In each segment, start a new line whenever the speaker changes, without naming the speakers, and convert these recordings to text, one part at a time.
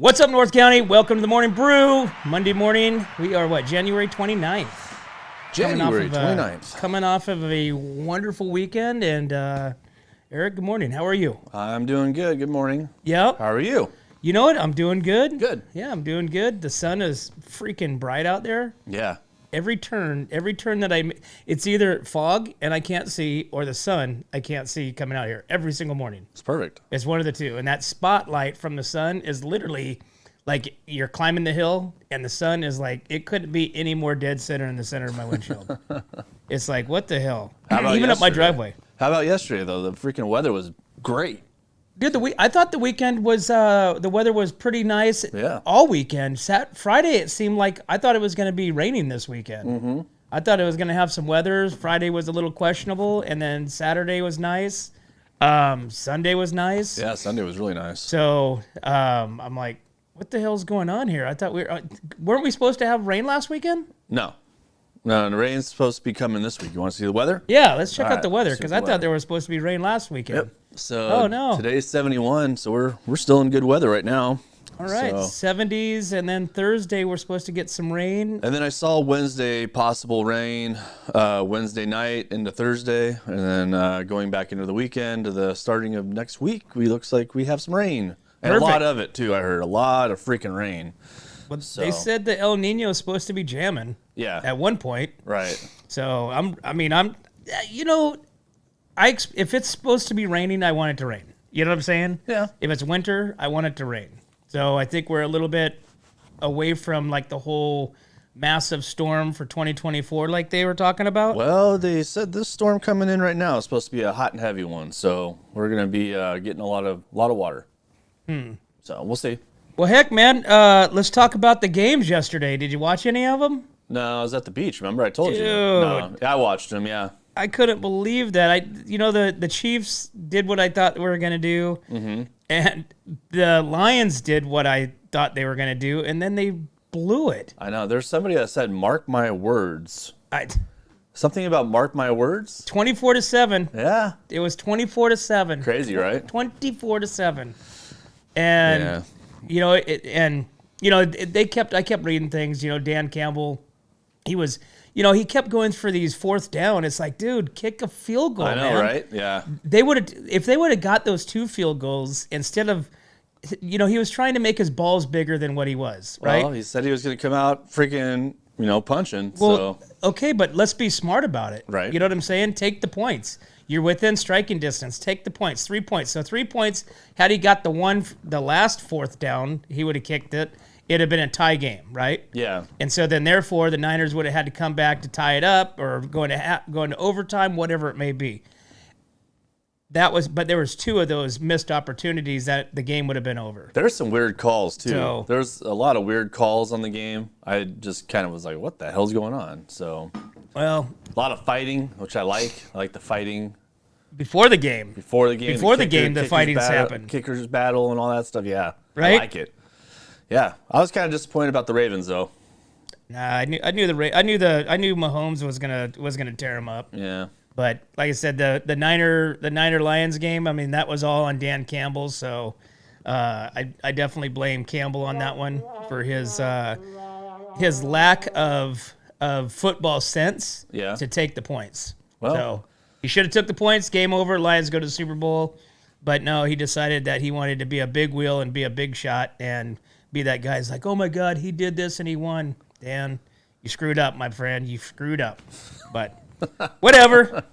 What's up, North County? Welcome to the Morning Brew. Monday morning, we are January 29th.
January 29th.
Coming off of a wonderful weekend. And Eric, good morning. How are you?
I'm doing good. Good morning.
Yep.
How are you?
You know what? I'm doing good.
Good.
Yeah, I'm doing good. The sun is freaking bright out there.
Yeah.
Every turn that I make, it's either fog and I can't see or the sun I can't see coming out here every single morning.
It's perfect.
It's one of the two. And that spotlight from the sun is literally like you're climbing the hill and the sun is like, it couldn't be any more dead center in the center of my windshield. It's like, what the hell?
How about
Even up my
yesterday?
driveway.
How about yesterday, though? The freaking weather was great.
Dude, I thought the weekend was, the weather was pretty nice all weekend. Friday, it seemed like, I thought it was going to be raining this weekend. Mm-hmm. I thought it was going to have some weather. Friday was a little questionable, and then Saturday was nice. Sunday was nice.
Yeah, Sunday was really nice.
So I'm like, what the hell's going on here? I thought weren't we supposed to have rain last weekend?
No, the rain's supposed to be coming this week. You want to see the weather?
Yeah, let's check
All
out
right,
the weather,
let's see
because
the
I thought
weather.
there was supposed to be rain last weekend.
Yep. So
Oh, no.
Today's 71, so we're still in good weather right now.
All right,
So-
70s, and then Thursday we're supposed to get some rain.
And then I saw Wednesday possible rain, Wednesday night into Thursday, and then going back into the weekend to the starting of next week, looks like we have some rain. And
Perfect.
a lot of it, too. I heard a lot of freaking rain.
But
So-
they said the El Nino is supposed to be jamming
Yeah.
at one point.
Right.
So if it's supposed to be raining, I want it to rain. You know what I'm saying?
Yeah.
If it's winter, I want it to rain. So I think we're a little bit away from like the whole massive storm for 2024 like they were talking about.
Well, they said this storm coming in right now is supposed to be a hot and heavy one, so we're gonna be getting a lot of water. So we'll see.
Well, heck, man, let's talk about the games yesterday. Did you watch any of them?
No, I was at the beach. Remember, I told you.
Dude.
No, I watched them. Yeah.
I couldn't believe that. The Chiefs did what I thought they were going to do, and the Lions did what I thought they were going to do, and then they blew it.
I know. There's somebody that said, "Mark my words."
24-7.
Something about mark my words. Yeah.
It was 24-7.
Crazy, right?
24-7. And
Yeah.
I kept reading things. Dan Campbell, he kept going for these fourth down. It's like, dude, kick a field goal.
I know,
man.
right? Yeah.
If they would have got those 2 field goals instead of, he was trying to make his balls bigger than what he was, right?
Well, he said he was going to come out freaking, punching.
Well,
so
okay, but let's be smart about it.
Right.
You know what I'm saying? Take the points. You're within striking distance. Take the points. 3 points. So 3 points. Had he got the last fourth down, he would have kicked it. It'd have been a tie game, right?
yeah.
And so then, therefore, the Niners would have had to come back to tie it up or go into overtime, whatever it may be. But there was 2 of those missed opportunities that the game would have been over.
There's some weird calls too.
So-
There's a lot of weird calls on the game. I just kind of was like, "What the hell's going on?" So
Well,
a lot of fighting, which I like. I like the fighting
before the game,
before the game.
the fighting's happened.
Kickers battle and all that stuff. Yeah,
Right?
I like it. Yeah, I was kind of disappointed about the Ravens though.
nah, I knew Mahomes was gonna tear him up.
Yeah,
But like I said, the Niner Lions game, I mean, that was all on Dan Campbell. So I definitely blame Campbell on that one for his lack of football sense to take the points.
Well-
So he should have took the points. Game over. Lions go to the Super Bowl. But no, he decided that he wanted to be a big wheel and be a big shot and be that guy. He's like, oh my God, he did this and he won. Dan, you screwed up, my friend. You screwed up. But whatever.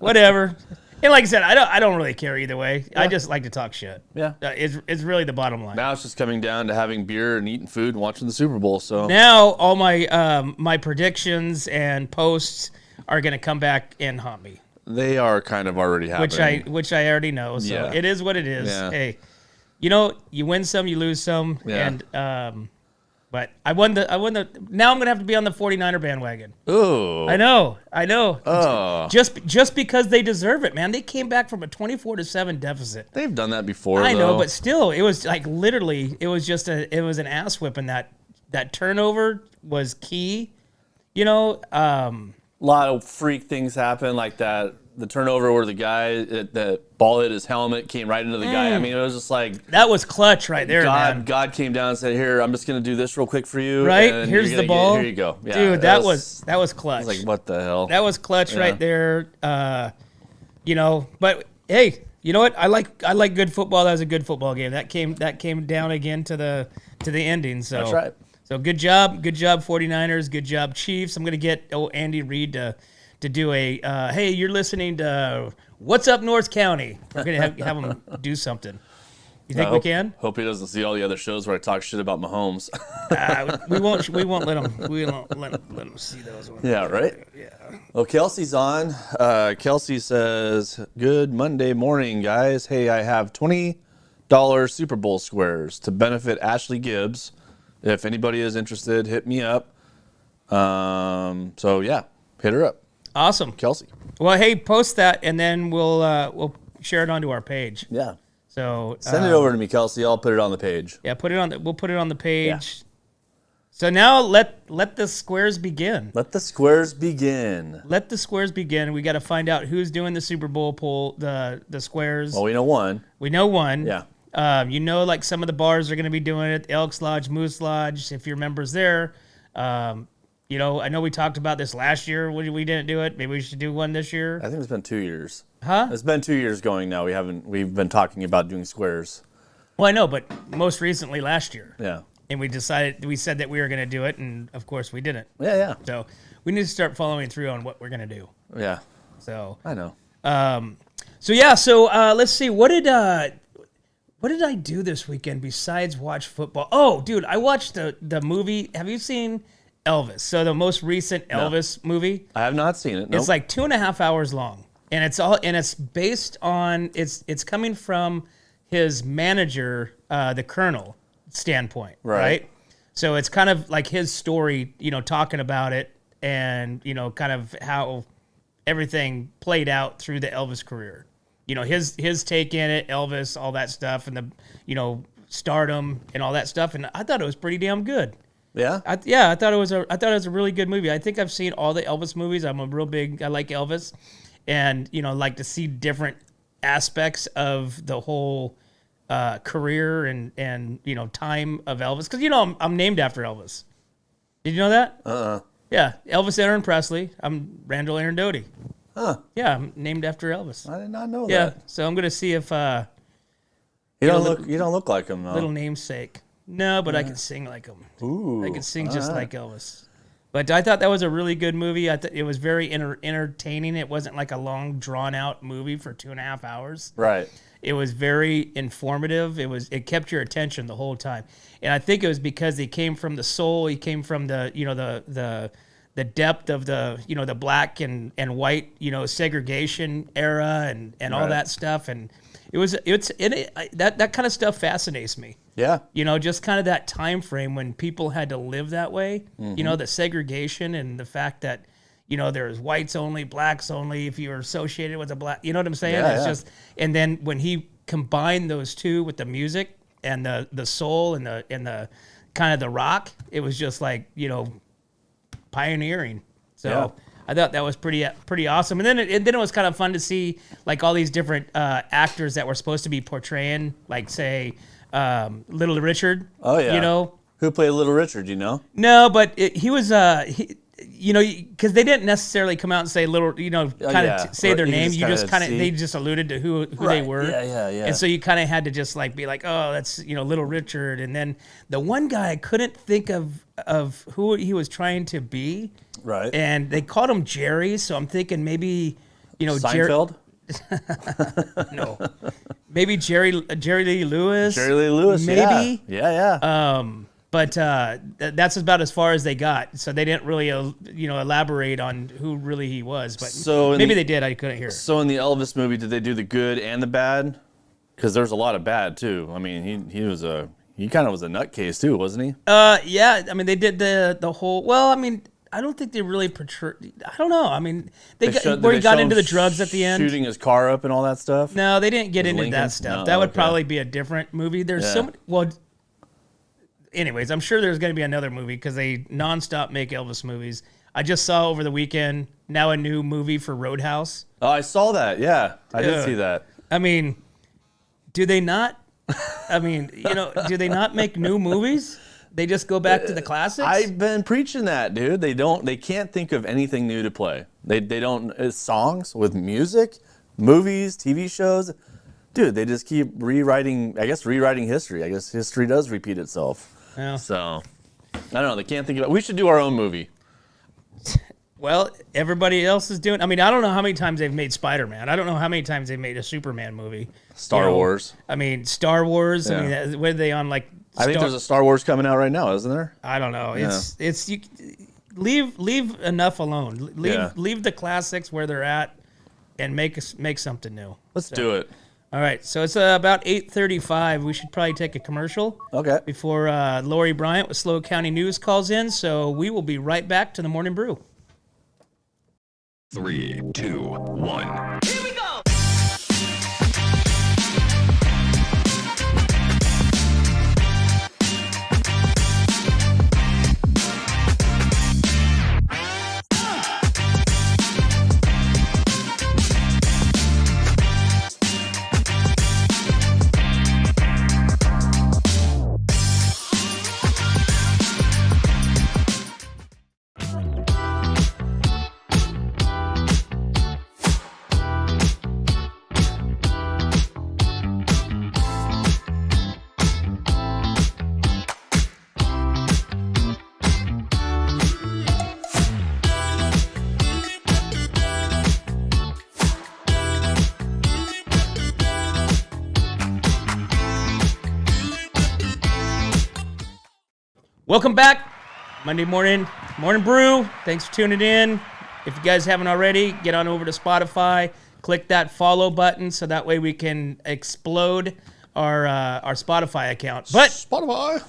And like I said, I don't really care either way. I just like to talk shit.
Yeah.
It's really the bottom line.
now it's just coming down to having beer and eating food and watching the Super Bowl. So
Now all my my predictions and posts are going to come back and haunt me,
they are kind of already happening.
which I already know. So
Yeah.
it is what it is.
Yeah.
Hey, you win some, you lose some,
Yeah.
and but I won the. Now I'm going to have to be on the 49er bandwagon.
Ooh.
I know.
Oh.
Just because they deserve it, man. They came back from a 24-7 deficit.
They've done that before.
I know,
though.
but still, it was like literally, it was an ass whipping. That turnover was key.
a lot of freak things happen like that the turnover where the guy, the ball hit his helmet, came right into the guy. I mean, it was just like
that was clutch right there, man.
God came down and said, "Here, I'm just gonna do this real quick for you.
Right,
and
here's the ball.
Here you go, yeah,
dude. That was clutch.
I was like, what the hell?
That was clutch right there. But hey, you know what? I like good football. That was a good football game. That came down again to the ending. So
That's right.
So good job, 49ers. Good job, Chiefs. I'm gonna get Andy Reid to do a hey, you're listening to What's Up North County. We're gonna have him do something. You think we can?
Hope he doesn't see all the other shows where I talk shit about Mahomes.
We won't let him see those ones.
Yeah, right?
Yeah.
Well, Kelsey's on. Kelsey says, "Good Monday morning, guys. Hey, I have $20 Super Bowl squares to benefit Ashley Gibbs. If anybody is interested, hit me up." So yeah, hit her up.
Awesome.
Kelsey.
Well, hey, post that and then we'll share it onto our page.
Yeah.
So
send it over to me, Kelsey. I'll put it on the page.
Yeah, we'll put it on the page.
Yeah.
So now let the squares begin.
Let the squares begin.
Let the squares begin. We got to find out who's doing the Super Bowl poll, the squares.
Well, we know one.
We know one.
Yeah.
Like some of the bars are going to be doing it. Elks Lodge, Moose Lodge, if your members there. I know we talked about this last year. We didn't do it. Maybe we should do one this year.
I think it's been 2 years.
Huh?
It's been 2 years going now. We've been talking about doing squares.
Well, I know, but most recently last year.
Yeah.
And we said that we were going to do it, and of course we didn't.
Yeah.
So we need to start following through on what we're going to do.
Yeah.
So
I know.
Let's see. What did I do this weekend besides watch football? Oh, dude, I watched the movie. Have you seen Elvis? So the most recent Elvis movie.
I have not seen it. Nope.
It's like 2.5 hours long, and it's based on it's coming from his manager, the Colonel standpoint, right? So it's kind of like his story, talking about it, and kind of how everything played out through the Elvis career. His take in it, Elvis, all that stuff, and the stardom and all that stuff, and I thought it was pretty damn good.
Yeah.
I thought it was a really good movie. I think I've seen all the Elvis movies. I like Elvis, and like to see different aspects of the whole career and time of Elvis, because I'm named after Elvis. Did you know that? Yeah, Elvis Aaron Presley. I'm Randall Aaron Doty.
Huh.
Yeah, I'm named after Elvis.
I did not know that.
Yeah, so I'm gonna see if
you don't look like him though.
Little namesake. No, but I can sing like him.
Ooh,
I can sing just like Elvis. But I thought that was a really good movie. I thought it was very entertaining. It wasn't like a long, drawn-out movie for 2.5 hours.
Right.
It was very informative. It kept your attention the whole time, and I think it was because he came from the soul. He came from the the depth of the black and white segregation era and all that stuff, and that kind of stuff fascinates me.
Yeah.
Just kind of that time frame when people had to live that way.
Mm-hmm.
The segregation and the fact that there's whites only, blacks only. If you were associated with a black, you know what I'm saying?
Yeah,
It's
yeah.
just, and then when he combined those two with the music and the soul and the kind of the rock, it was just like pioneering. So
Yeah.
I thought that was pretty awesome. And then it was kind of fun to see like all these different actors that were supposed to be portraying, like say Little Richard.
Oh yeah. Who played Little Richard?
No, but he was because they didn't necessarily come out and say little, say their name. You just they just alluded to who they were.
Yeah.
And so you kind of had to just like be like, oh, that's Little Richard. And then the one guy I couldn't think of who he was trying to be.
Right.
And they called him Jerry, so I'm thinking maybe
Seinfeld.
No, maybe Jerry Lee Lewis.
Jerry Lee Lewis.
Maybe.
Yeah.
But that's about as far as they got. So they didn't really, elaborate on who really he was. But maybe they did. I couldn't hear.
So in the Elvis movie, did they do the good and the bad? Because there's a lot of bad too. I mean, he kind of was a nutcase too, wasn't he?
Yeah. I mean, they did the whole. Well, I mean, I don't think they really portrayed. I don't know. I mean, where he got into the drugs at the end,
shooting his car up and all that stuff.
No, they didn't get into
Lincoln?
that stuff.
No,
that would
okay.
probably be a different movie. There's so many. Well. Anyways, I'm sure there's going to be another movie because they nonstop make Elvis movies. I just saw over the weekend now a new movie for Roadhouse.
Oh, I saw that. Yeah, I did see that.
I mean, do they not? I mean, do they not make new movies? They just go back to the classics?
I've been preaching that, dude. They can't think of anything new to play. They don't, it's songs with music, movies, TV shows. Dude, they just keep rewriting history. I guess history does repeat itself.
Yeah.
So, I don't know. They can't think of it. We should do our own movie.
Well, everybody else is doing. I mean, I don't know how many times they've made Spider-Man. I don't know how many times they've made a Superman movie.
Star Wars.
I mean, Star Wars.
Yeah.
I mean, what are they on like?
I think there's a Star Wars coming out right now, isn't there?
I don't know.
Yeah.
It's you leave enough alone. Leave the classics where they're at, and make something new.
Let's do it.
All right, so it's about 8:35. We should probably take a commercial.
Okay.
Before Lori Bryant with SLO County News calls in, so we will be right back to the Morning Brew.
3, 2, 1.
Here we go!
Welcome back, Monday morning brew. Thanks for tuning in. If you guys haven't already, get on over to Spotify, click that follow button, so that way we can explode our Spotify account. But
Spotify.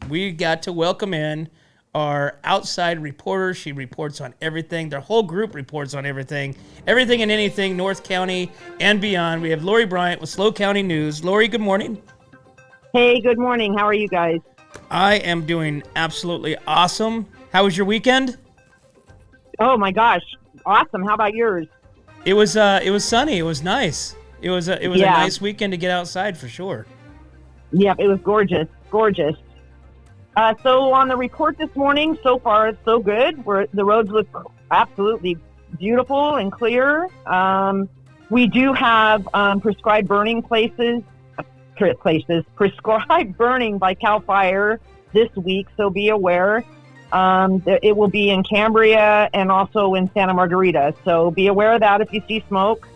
we got to welcome in our outside reporter. She reports on everything. Their whole group reports on everything and anything North County and beyond. We have Lori Bryant with SLO County News. Lori, good morning.
Hey, good morning. How are you guys?
I am doing absolutely awesome. How was your weekend?
Oh my gosh, awesome! How about yours?
It was sunny. It was nice. It was a nice weekend to get outside for sure.
Yep, it was gorgeous. So on the report this morning, so far it's so good. The roads look absolutely beautiful and clear. We do have prescribed burning prescribed burning by CAL FIRE this week, so be aware. It will be in Cambria and also in Santa Margarita, so be aware of that if you see smoke.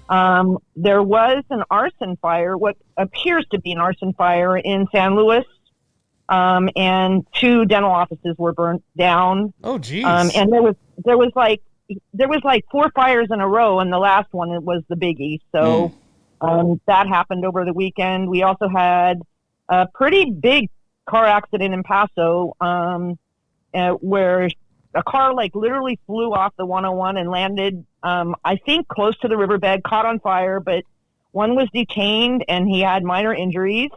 There was an arson fire, what appears to be an arson fire in San Luis, and 2 dental offices were burnt down.
Oh, geez.
And there was like 4 fires in a row, and the last one was the biggie. So that happened over the weekend. We also had a pretty big car accident in Paso, where a car literally flew off the 101 and landed, I think, close to the riverbed, caught on fire, but one was detained and he had minor injuries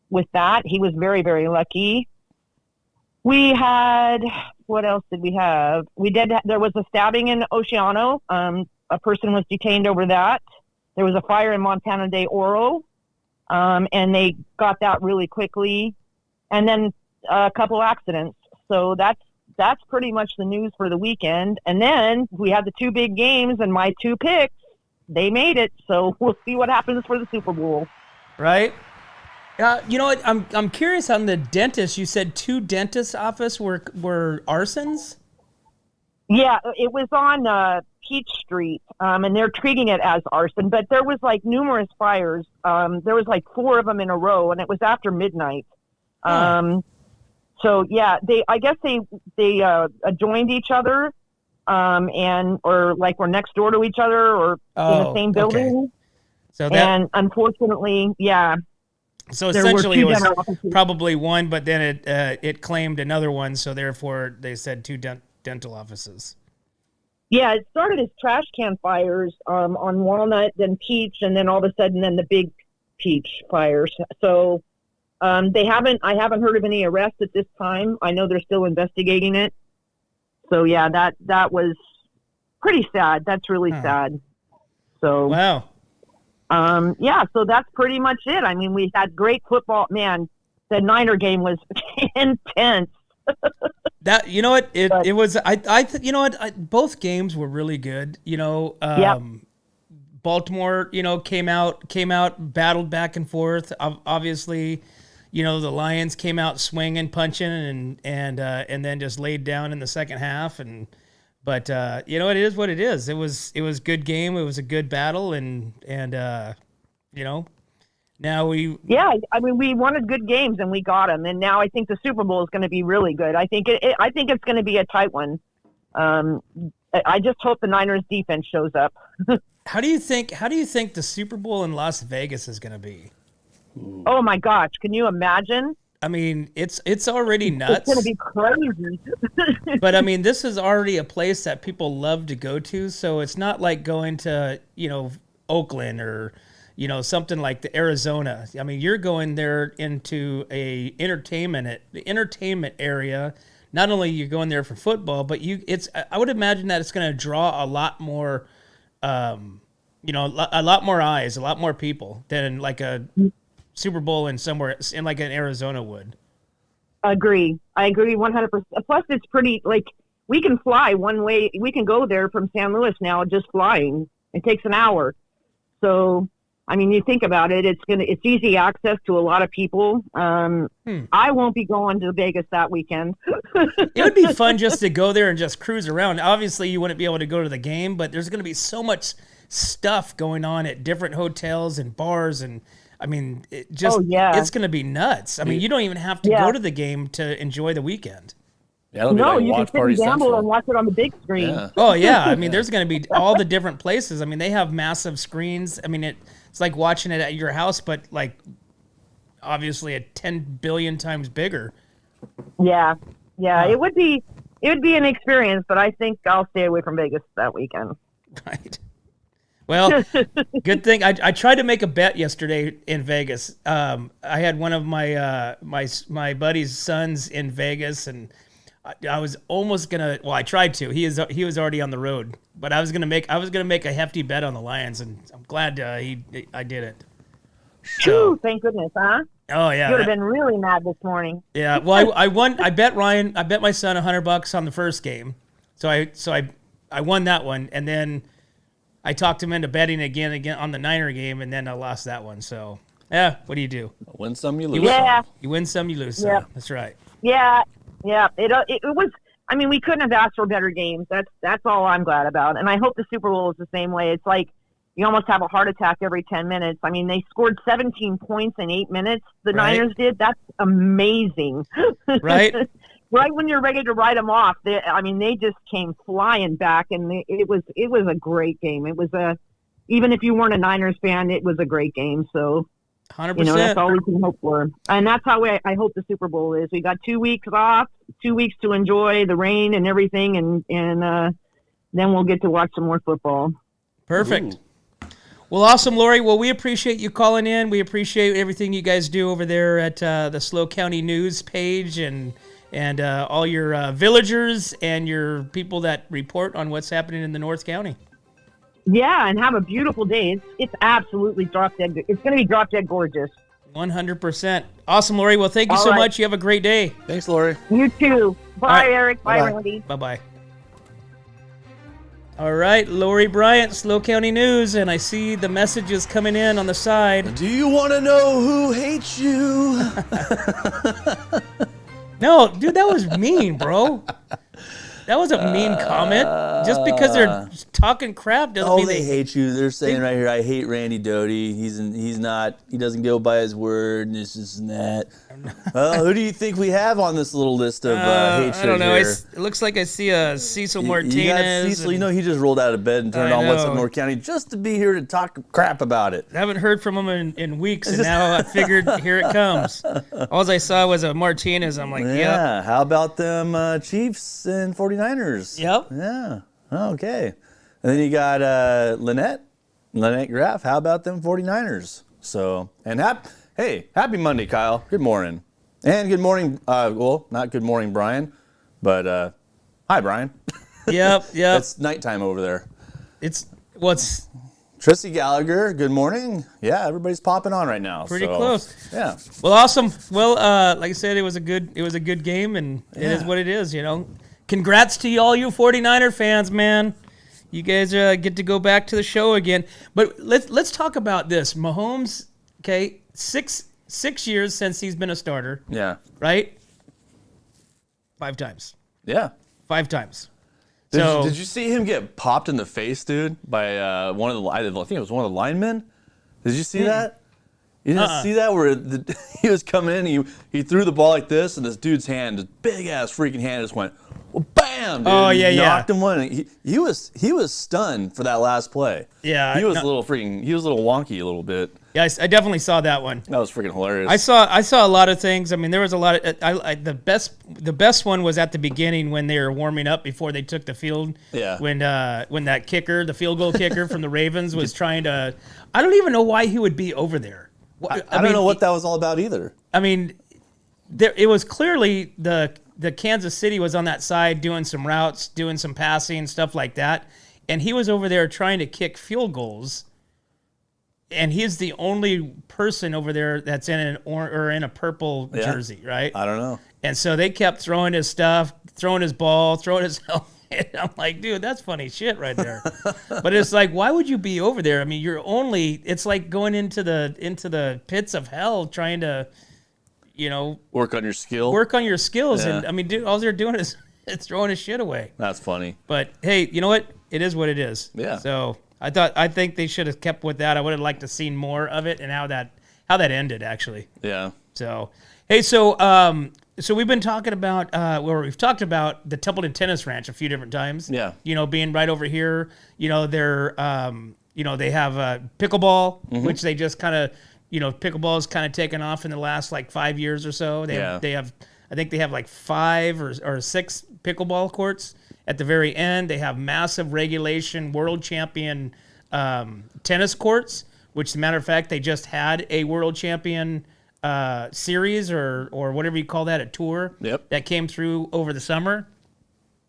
with that. He was very, very lucky. We had, what else did we have? There was a stabbing in Oceano. A person was detained over that. There was a fire in Montana de Oro, and they got that really quickly. And then a couple accidents. So that's pretty much the news for the weekend. And then we had the 2 big games, and my 2 picks, they made it. So we'll see what happens for the Super Bowl.
Right? You know what? I'm curious on the dentist. You said 2 dentist office were arsons?
Yeah, it was on Peach Street, and they're treating it as arson. But there was numerous fires. There was 4 of them in a row, and it was after midnight. So yeah, I guess they joined each other, or were next door to each other, or in the same building.
Okay. So
and unfortunately, yeah.
So essentially, it was probably one, but then it claimed another one. So therefore, they said 2 dental offices.
Yeah, it started as trash can fires on Walnut, then Peach, and then all of a sudden, then the big Peach fires. So I haven't heard of any arrests at this time. I know they're still investigating it. So yeah, that was pretty sad. That's really sad. So
Wow.
yeah, so that's pretty much it. I mean, we had great football. Man, the Niner game was intense.
That, you know what,
But-
it was, you know what, both games were really good. You know,
Yep.
Baltimore, you know, came out, battled back and forth. Obviously, you know, the Lions came out swinging, punching, and then just laid down in the second half. But you know, it is what it is. It was a good game. It was a good battle, and you know, now
Yeah, I mean, we wanted good games and we got them, and now I think the Super Bowl is going to be really good. I think I think it's going to be a tight one. I just hope the Niners defense shows up.
How do you think the Super Bowl in Las Vegas is going to be?
Oh my gosh, can you imagine?
I mean, it's already nuts.
It's going to be crazy.
But I mean, this is already a place that people love to go to, so it's not like going to, you know, Oakland or, you know, something like the Arizona. I mean, you're going there into a entertainment area. Not only you're going there for football, but I would imagine that it's going to draw a lot more, you know, a lot more eyes, a lot more people than like a Super Bowl in like an Arizona would.
I agree 100%. Plus, it's pretty, like, we can fly one way. We can go there from San Luis now, just flying. It takes an hour. So, I mean, you think about it, it's easy access to a lot of people. I won't be going to Vegas that weekend.
It would be fun just to go there and just cruise around. Obviously, you wouldn't be able to go to the game, but there's going to be so much stuff going on at different hotels and bars, and I mean, it's going to be nuts. I mean, you don't even have to go to the game to enjoy the weekend.
Yeah, it'll be
No,
like
you can
Watch
sit
Party
and gamble
Central.
and watch it on the big screen.
Yeah.
Oh yeah, I mean, there's going to be all the different places. I mean, they have massive screens. I mean, it's like watching it at your house, but like obviously 10 billion times bigger.
Yeah, it would be an experience, but I think I'll stay away from Vegas that weekend.
Right. Well, good thing I tried to make a bet yesterday in Vegas. I had one of my my buddy's sons in Vegas, and I was almost gonna. Well, I tried to. He was already on the road, but I was gonna make a hefty bet on the Lions, and I'm glad I did it.
Phew, thank goodness, huh?
Oh yeah,
You would have been really mad this morning.
yeah. Well, I won. I bet my son $100 on the first game, so I won that one, and then I talked him into betting again on the Niner game, and then I lost that one. So yeah, what do you do?
Win some, you lose
Yeah.
some.
You win some, you lose some.
Yep.
That's right.
Yeah. It was. I mean, we couldn't have asked for better games. That's all I'm glad about, and I hope the Super Bowl is the same way. It's like you almost have a heart attack every 10 minutes. I mean, they scored 17 points in 8 minutes. The
Right.
Niners did. That's amazing.
Right?
Right when you're ready to write them off, they just came flying back, and it was a great game. It was even if you weren't a Niners fan, it was a great game. So
100%.
you know, that's all we can hope for, and that's how I hope the Super Bowl is. We got 2 weeks off, 2 weeks to enjoy the rain and everything, and then we'll get to watch some more football.
Perfect. Well, awesome, Lori. Well, we appreciate you calling in. We appreciate everything you guys do over there at the SLO County News page, and all your villagers and your people that report on what's happening in the North County.
Yeah, and have a beautiful day. It's absolutely drop dead. It's going to be drop dead gorgeous.
100%. Awesome, Lori. Well, thank you
All
so
right.
much. You have a great day.
Thanks, Lori.
You too. Bye,
right.
Eric. Bye,
Bye-bye.
Randy.
Bye-bye. All right, Lori Bryant, SLO County News, and I see the messages coming in on the side.
Do you want to know who hates you?
No, dude, that was mean, bro. That was a mean comment. Just because they're talking crap doesn't
Oh,
mean
they hate you. They're saying right here, I hate Randy Doty. He doesn't go by his word, and this and that. Who do you think we have on this little list of hatred
I don't know.
here?
It looks like I see a Cecil Martinez.
You got Cecil, you know, he just rolled out of bed and turned
I
on What's Up
know.
North County just to be here to talk crap about it.
I haven't heard from him in weeks, and now I figured here it comes. All I saw was a Martinez. I'm like,
Yeah,
yep.
how about them Chiefs and 49ers?
Yep.
Yeah, okay. And then you got Lynette Graff. How about them 49ers? So, and happy Monday, Kyle. Good morning. And good morning, well, not good morning, Brian, but
Hi, Brian.
Yep.
It's nighttime over there.
It's
Tristy Gallagher, good morning. Yeah, everybody's popping on right now.
pretty
so,
close.
Yeah.
Well, awesome. Well, like I said, it was a good game, and it is what it is. Congrats to all you 49er fans, man. You guys get to go back to the show again. But let's talk about this. Mahomes, okay, six years since he's been a starter.
Yeah.
Right? 5 times.
Yeah.
5 times.
Did you see him get popped in the face, dude, by one of the? I think it was one of the linemen. Did you see that? You didn't see that where he was coming in, he threw the ball like this, and this dude's hand, this big ass freaking hand, just went, well, bam! Dude,
Oh yeah,
knocked him one. He was stunned for that last play.
Yeah,
he was a little wonky a little bit.
Yeah, I definitely saw that one.
That was freaking hilarious.
I saw a lot of things. I mean, there was a lot of the best one was at the beginning when they were warming up before they took the field.
Yeah.
When that kicker, the field goal kicker from the Ravens, was trying to. I don't even know why he would be over there.
I don't know what that was all about either.
I mean, it was clearly the Kansas City was on that side doing some routes, doing some passing, stuff like that, and he was over there trying to kick field goals. And he's the only person over there that's in a purple jersey, right?
I don't know.
And so they kept throwing his stuff, throwing his ball, throwing his helmet. I'm like, dude, that's funny shit right there. But it's like, why would you be over there? I mean, it's like going into the pits of hell trying to,
work on your skill.
work on your skills.
Yeah.
And I mean, dude, all they're doing is throwing his shit away.
That's funny.
But hey, you know what? It is what it is.
Yeah.
So I think they should have kept with that. I would have liked to seen more of it and how that ended actually.
Yeah.
So hey, so we've been talking about we've talked about the Templeton Tennis Ranch a few different times.
Yeah.
Being right over here. They're they have pickleball, which they just kind of pickleball is kind of taken off in the last like 5 years or so. They have I think they have like 5 or 6 pickleball courts. At the very end, they have massive regulation world champion tennis courts, which, as a matter of fact, they just had a world champion series or whatever you call that, a tour.
Yep.
That came through over the summer.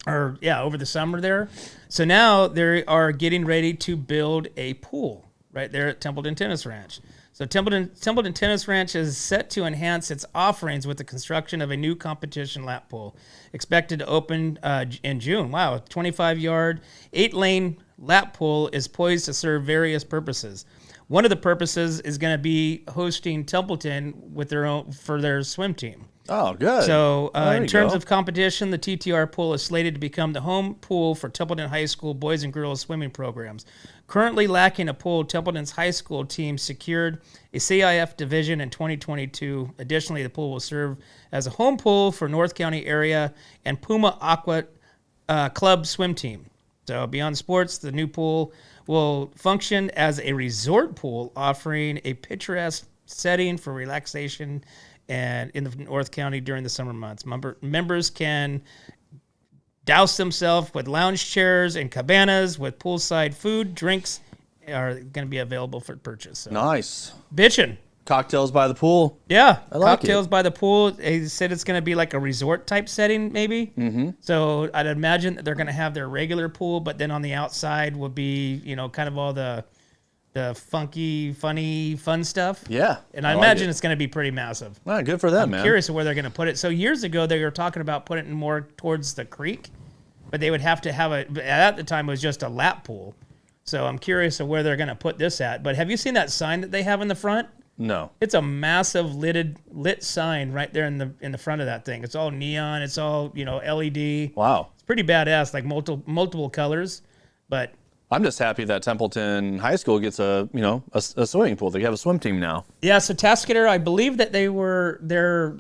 Over the summer there. So now they are getting ready to build a pool right there at Templeton Tennis Ranch. So Templeton Tennis Ranch is set to enhance its offerings with the construction of a new competition lap pool, expected to open in June. Wow, a 25-yard, 8-lane lap pool is poised to serve various purposes. One of the purposes is going to be hosting Templeton with for their swim team.
Oh, good.
So in terms of competition, the TTR pool is slated to become the home pool for Templeton High School boys and girls swimming programs. Currently lacking a pool, Templeton's high school team secured a CIF division in 2022. Additionally, the pool will serve as a home pool for North County area and Puma Aqua Club swim team. So beyond sports, the new pool will function as a resort pool, offering a picturesque setting for relaxation and in the North County during the summer months. Members can douse themselves with lounge chairs and cabanas with poolside food. Drinks are going to be available for purchase. So,
nice.
bitchin'.
Cocktails by the pool.
Yeah,
I like
cocktails by the pool. They said it's going to be like a resort type setting, maybe. Mm-hmm. So I'd imagine that they're going to have their regular pool, but then on the outside will be, kind of all the funky, funny, fun stuff.
Yeah.
And I imagine it's going to be pretty massive.
Well, good for them, man.
I'm curious of where they're going to put it. So years ago, they were talking about putting it more towards the creek, but they would have to have at the time it was just a lap pool. So I'm curious of where they're going to put this at. But have you seen that sign that they have in the front?
No.
It's a massive lit sign right there in the front of that thing. It's all neon. It's all LED.
Wow.
It's pretty badass, like multiple colors. But
I'm just happy that Templeton High School gets a swimming pool. They have a swim team now.
yeah, so Tasketer, I believe that their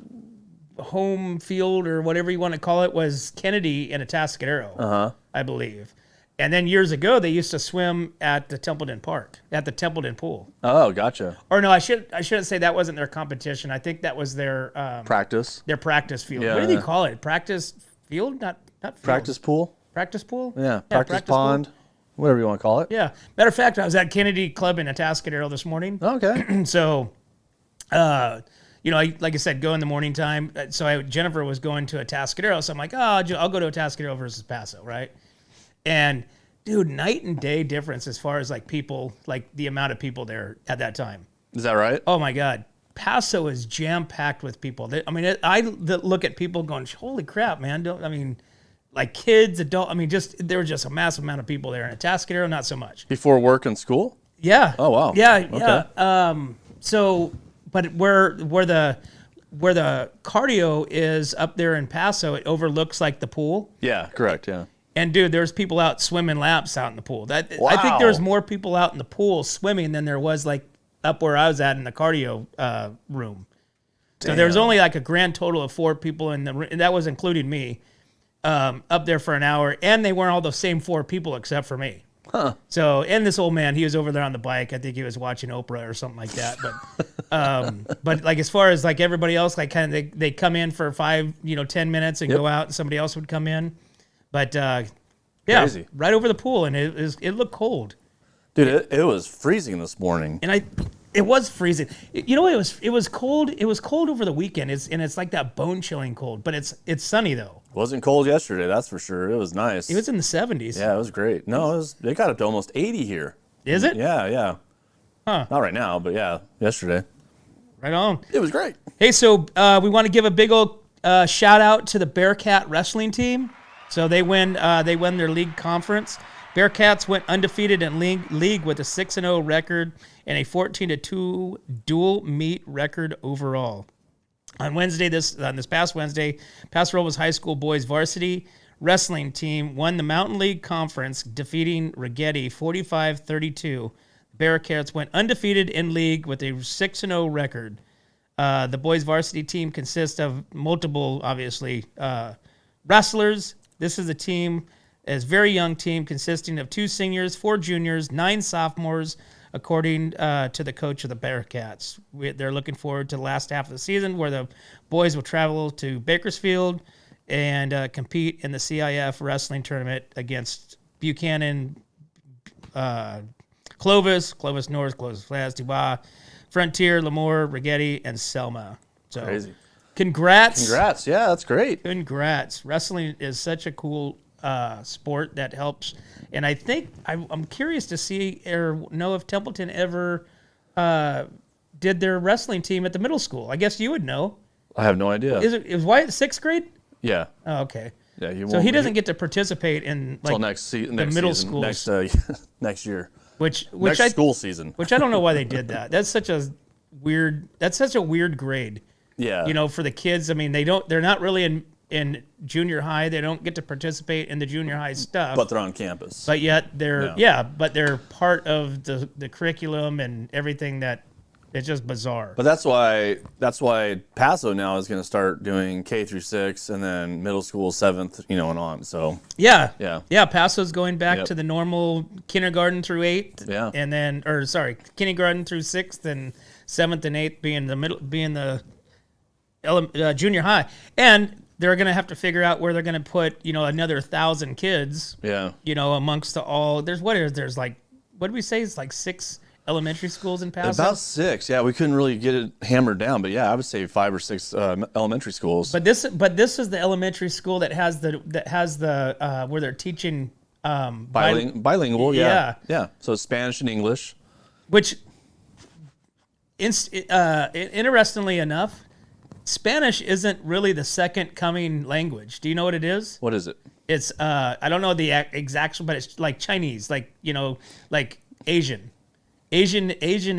home field or whatever you want to call it was Kennedy in a Tascadero, I believe. And then years ago, they used to swim at the Templeton Park, at the Templeton pool.
Oh, gotcha.
Or no, I shouldn't say that wasn't their competition. I think that was their
Practice.
Their practice field.
Yeah,
What do they call it? Practice field? Not field.
Practice pool.
Practice pool?
Yeah. Practice
pool.
pond. Whatever you want to call it.
Yeah. Matter of fact, I was at Kennedy Club in Atascadero this morning.
Okay.
So, you know, like I said, go in the morning time. So Jennifer was going to a Atascadero, so I'm like, I'll go to a Atascadero versus Paso, right? And dude, night and day difference as far as like people, like the amount of people there at that time.
Is that right?
Oh my God. Paso is jam packed with people. I look at people going, holy crap, man. Like kids, adult. There was just a massive amount of people there. In Atascadero, not so much.
Before work and school?
Yeah.
Oh, wow.
Yeah.
Okay.
Yeah. So, but where the cardio is up there in Paso, it overlooks like the pool.
Yeah, correct. Yeah.
And dude, there's people out swimming laps out in the pool. I think
Wow.
there's more people out in the pool swimming than there was like up where I was at in the cardio room. So there was only like a grand total of 4 people in the room, and that was including me, up there for an hour. And they weren't all the same 4 people except for me.
Huh.
So, and this old man, he was over there on the bike. I think he was watching Oprah or something like that. But like as far as like everybody else, like kind of they come in for 5, 10 minutes and go out, and somebody else would come in. But yeah,
Crazy.
right over the pool, and it looked cold.
Dude, it was freezing this morning.
And it was freezing. It was cold. It was cold over the weekend. It's like that bone chilling cold, but it's sunny though.
Wasn't cold yesterday, that's for sure. It was nice.
It was in the 70s.
Yeah, it was great. No, it got up to almost 80 here.
Is it?
Yeah.
Huh.
Not right now, but yeah, yesterday.
Right on.
It was great.
Hey, so we want to give a big old shout out to the Bearcat wrestling team. So they win their league conference. Bearcats went undefeated in league with a 6-0 record and a 14-2 dual meet record overall. On this past Wednesday, Paso Robles High School boys varsity wrestling team won the Mountain League Conference, defeating Righetti 45-32. Bearcats went undefeated in league with a 6-0 record. The boys varsity team consists of multiple, obviously, wrestlers. This is a very young team consisting of 2 seniors, 4 juniors, 9 sophomores, according to the coach of the Bearcats. They're looking forward to the last half of the season where the boys will travel to Bakersfield and compete in the CIF wrestling tournament against Buchanan, Clovis North, Clovis West, Dubois, Frontier, Lemoore, Righetti, and Selma. So,
Crazy.
Congrats.
Yeah, that's great.
Congrats. Wrestling is such a cool sport that helps. And I think I'm curious to see or know if Templeton ever did their wrestling team at the middle school. I guess you would know.
I have no idea.
Is Wyatt 6th grade?
Yeah.
Oh, okay.
Yeah,
so he doesn't get to participate in like
next
middle
season,
schools.
next year.
Which
School season.
Which I don't know why they did that. That's such a weird grade.
Yeah.
For the kids. They're not really in junior high. They don't get to participate in the junior high stuff.
But they're on campus.
But yet they're but they're part of the curriculum and everything that it's just bizarre.
But that's why Paso now is going to start doing K through 6 and then middle school 7th, and on. So
yeah.
Paso's
going back to the normal kindergarten through 8th.
Yeah.
And then kindergarten through 6th and 7th and 8th being the junior high. And they're going to have to figure out where they're going to put, another 1,000 kids.
Yeah.
Amongst there's like, what did we say? It's like 6 elementary schools in Paso.
About 6. Yeah, we couldn't really get it hammered down, but yeah, I would say 5 or 6 elementary schools.
But this is the elementary school that has the where they're teaching
bilingual. Yeah. So Spanish and English.
Which, interestingly enough, Spanish isn't really the second coming language. Do you know what it is?
What is it?
It's I don't know the exact, but it's like Chinese, like like Asian. Asian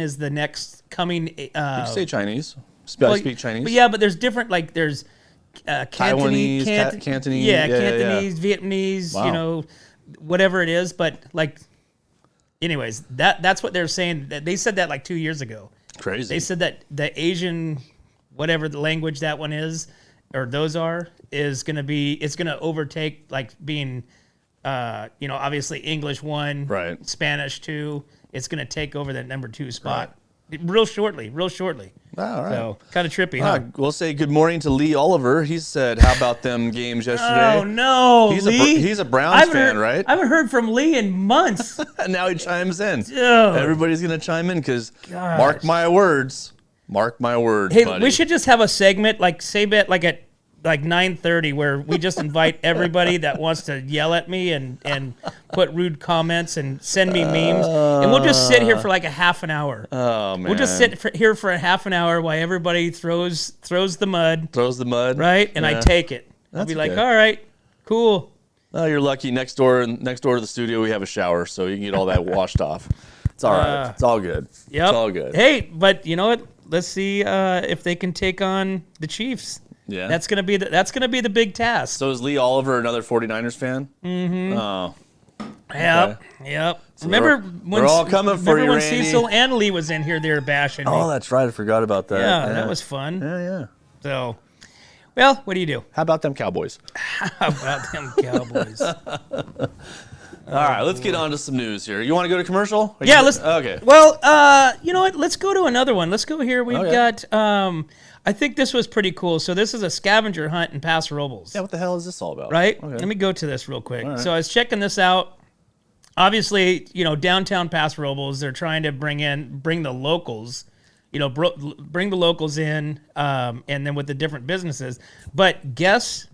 is the next coming. You
can say Chinese. Speak Chinese.
But yeah, but there's different. Like there's Cantonese,
Cantonese.
Yeah, Cantonese, Vietnamese.
Wow.
Whatever it is. But like, anyways, that's what they're saying. They said that like 2 years ago.
Crazy.
They said that the Asian, whatever the language that one is, or those are, is going to be. It's going to overtake like being, obviously English 1,
right? Spanish
2. It's going to take over that number 2 spot real shortly.
All right.
So kind of trippy, huh?
We'll say good morning to Lee Oliver. He said, "How about them games yesterday?"
Oh no,
Lee? He's a Browns fan, right?
I haven't heard from Lee in months.
And now he chimes in.
Dude.
Everybody's going to chime in because mark my words, Mark my words,
Hey,
buddy.
we should just have a segment, like save it like at 9:30, where we just invite everybody that wants to yell at me and put rude comments and send me memes, and we'll just sit here for like a half an hour.
Oh man.
We'll just sit here for a half an hour while everybody throws the mud,
Throws the mud.
right? And I
Yeah.
take it. I'll be like,
okay.
all right, cool.
Oh, you're lucky. Next door to the studio, we have a shower, so you can get all that washed off. It's all right. It's all good.
Yep.
It's all good.
Hey, but you know what? Let's see if they can take on the Chiefs.
Yeah.
That's gonna be the big task.
So is Lee Oliver another 49ers fan? Mm-hmm. Oh.
Yep.
So
Remember
they're all coming for you,
when
Randy.
Cecil and Lee was in here, they were bashing me.
Oh, that's right. I forgot about that.
yeah, that was fun.
Yeah.
So, well, what do you do?
How about them Cowboys?
How about them Cowboys?
All right, let's get on to some news here. You want to go to commercial? Or
Yeah,
you-
let's.
Okay.
Well, you know what? Let's go to another one. Let's go here. We've
Okay.
got. I think this was pretty cool. So this is a scavenger hunt in Paso Robles.
Yeah, what the hell is this all about?
Right?
Okay.
Let me go to this real quick.
All right.
So I was checking this out. Obviously, downtown Paso Robles, they're trying to bring the locals, bring the locals in, and then with the different businesses. But guests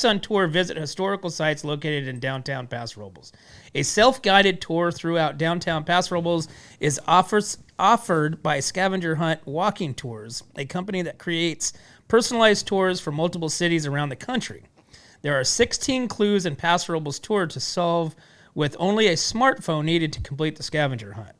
on tour visit historical sites located in downtown Paso Robles. A self-guided tour throughout downtown Paso Robles is offered by Scavenger Hunt Walking Tours, a company that creates personalized tours for multiple cities around the country. There are 16 clues in Paso Robles tour to solve with only a smartphone needed to complete the scavenger hunt.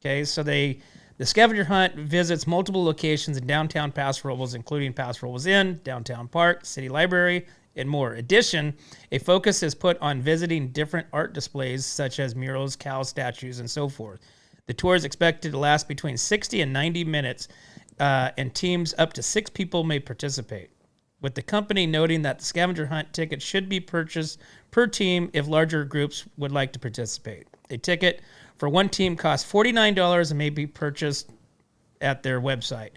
Okay, so the scavenger hunt visits multiple locations in downtown Paso Robles, including Paso Robles Inn, Downtown Park, City Library, and more. In addition, a focus is put on visiting different art displays such as murals, cow statues, and so forth. The tour is expected to last between 60 and 90 minutes, and teams up to 6 people may participate, with the company noting that the scavenger hunt ticket should be purchased per team if larger groups would like to participate. A ticket for one team costs $49 and may be purchased at their website.